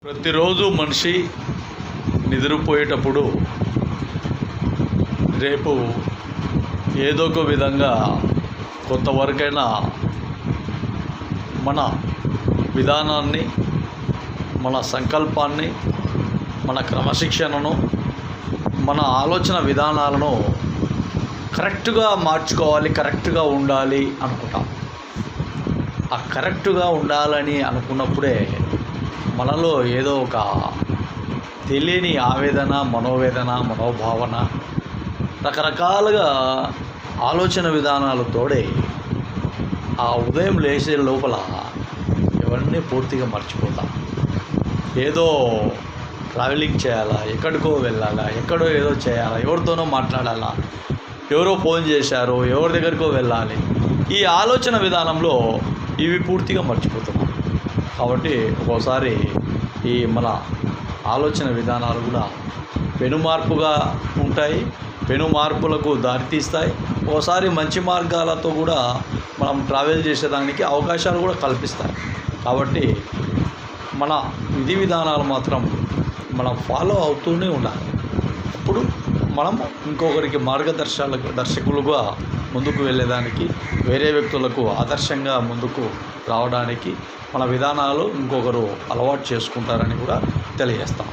ప్రతిరోజు మనిషి నిద్రపోయేటప్పుడు రేపు ఏదో ఒక విధంగా కొంతవరకైనా మన విధానాన్ని, మన సంకల్పాన్ని, మన క్రమశిక్షణను, మన ఆలోచన విధానాలను కరెక్ట్గా మార్చుకోవాలి, కరెక్ట్గా ఉండాలి అనుకుంటాం. ఆ కరెక్ట్గా ఉండాలని అనుకున్నప్పుడే మనలో ఏదో ఒక తెలియని ఆవేదన, మనోవేదన, మనోభావన, రకరకాలుగా ఆలోచన విధానాలు తోడే ఆ ఉదయం లేచే లోపల ఇవన్నీ పూర్తిగా మర్చిపోతాం. ఏదో ట్రావెలింగ్ చేయాలా, ఎక్కడికో వెళ్ళాలా, ఎక్కడో ఏదో చేయాలా, ఎవరితోనో మాట్లాడాలా, ఎవరో ఫోన్ చేశారో, ఎవరి దగ్గరికో వెళ్ళాలి, ఈ ఆలోచన విధానంలో ఇవి పూర్తిగా మర్చిపోతున్నాం. కాబట్టి ఒక్కోసారి ఈ మన ఆలోచన విధానాలు కూడా పెనుమార్పుగా ఉంటాయి, పెనుమార్పులకు దారితీస్తాయి. ఒకసారి మంచి మార్గాలతో కూడా మనం ట్రావెల్ చేసేదానికి అవకాశాలు కూడా కల్పిస్తాయి. కాబట్టి మన విధి విధానాలు మాత్రం మనం ఫాలో అవుతూనే ఉండాలి. అప్పుడు మనం ఇంకొకరికి దర్శకులుగా ముందుకు వెళ్ళేదానికి, వేరే వ్యక్తులకు ఆదర్శంగా ముందుకు రావడానికి మన విధానాలు ఇంకొకరు అలవాటు చేసుకుంటారని కూడా తెలియజేస్తాం.